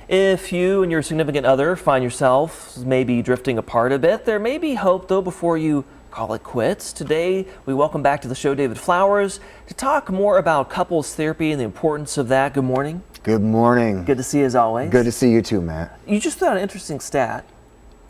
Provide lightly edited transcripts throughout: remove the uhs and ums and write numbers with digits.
If you and your significant other find yourselves maybe drifting apart a bit, there may be hope though before you call it quits. Today, we welcome back to the show David Flowers to talk more about couples therapy and the importance of that. Good morning. Good morning. Good to see you as always. Good to see you too, Matt. You just threw out an interesting stat.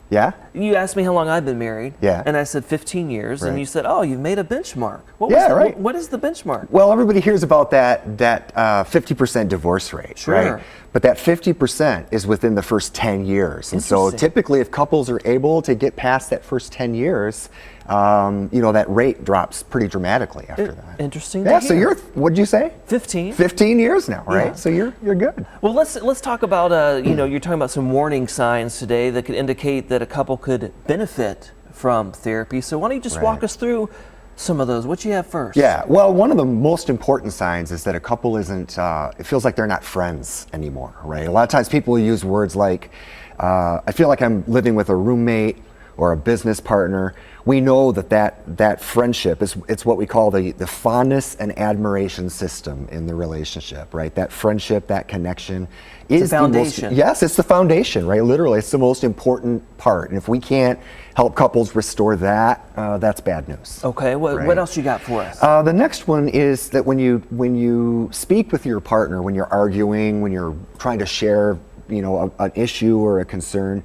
Yeah? You asked me how long I've been married. Yeah. And I said 15 years. Right. And you said, oh, you've made a benchmark. Right. What is the benchmark? Well, everybody hears about that 50% divorce rate, Sure. right? But that 50% is within the first 10 years. And so typically if couples are able to get past that first 10 years, that rate drops pretty dramatically after that. Interesting. Yeah, so what'd you say? 15. 15 years now, right? Yeah. So you're good. Well, let's talk about, you're talking about some warning signs today that could indicate that a couple could benefit from therapy. So why don't you just walk us through some of those? What you have first? Yeah, well, one of the most important signs is that a couple isn't, it feels like they're not friends anymore, right? A lot of times people use words like, I feel like I'm living with a roommate or a business partner. We know that friendship it's what we call the fondness and admiration system in the relationship, right? That friendship, that connection is the foundation. Yes, it's the foundation, right? Literally, it's the most important part. And if we can't help couples restore that, that's bad news. Okay, what else you got for us? The next one is that when you speak with your partner, when you're arguing, when you're trying to share, an issue or a concern,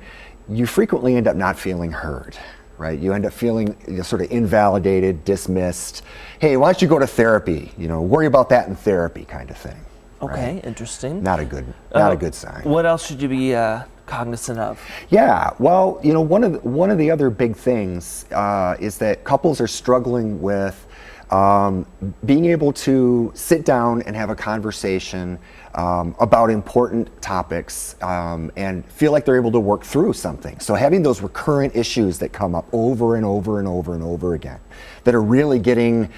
you frequently end up not feeling heard, right? You end up feeling sort of invalidated, dismissed. Hey, why don't you go to therapy? Worry about that in therapy, kind of thing. Okay, right? Interesting. Not a good sign. What else should you be cognizant of? Yeah, well, one of the other big things is that couples are struggling with being able to sit down and have a conversation about important topics and feel like they're able to work through something. So having those recurrent issues that come up over and over and over and over again that are really getting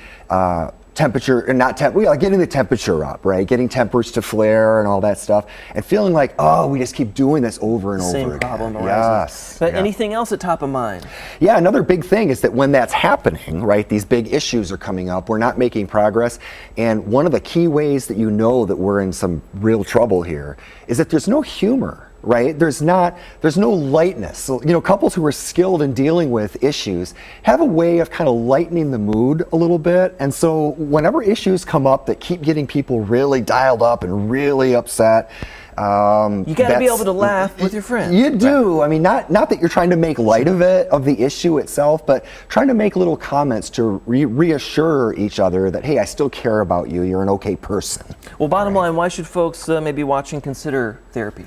getting the temperature up, right? Getting tempers to flare and all that stuff, and feeling like, oh, we just keep doing this over and over again. Same problem arises. Yes. But anything else at top of mind? Yeah, another big thing is that when that's happening, right, these big issues are coming up, we're not making progress, and one of the key ways that you know that we're in some real trouble here is that there's no humor. Right? There's no lightness. So, couples who are skilled in dealing with issues have a way of kind of lightening the mood a little bit. And so whenever issues come up that keep getting people really dialed up and really upset, you got to be able to laugh with your friends. You do. Right. I mean, not that you're trying to make light of the issue itself, but trying to make little comments to reassure each other that, hey, I still care about you. You're an okay person. Well, bottom line, why should folks maybe watching consider therapy?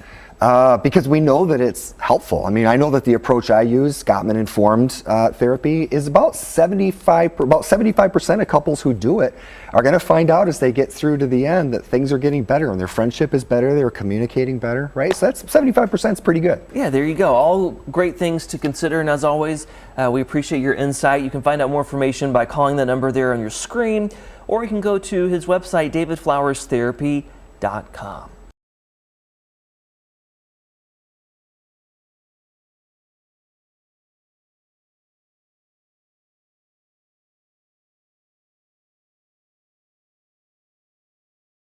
Because we know that it's helpful. I mean, I know that the approach I use, Gottman-informed therapy, is about 75% of couples who do it are going to find out as they get through to the end that things are getting better and their friendship is better, they're communicating better, right? So that's 75% is pretty good. Yeah, there you go. All great things to consider. And as always, we appreciate your insight. You can find out more information by calling the number there on your screen, or you can go to his website, davidflowerstherapy.com.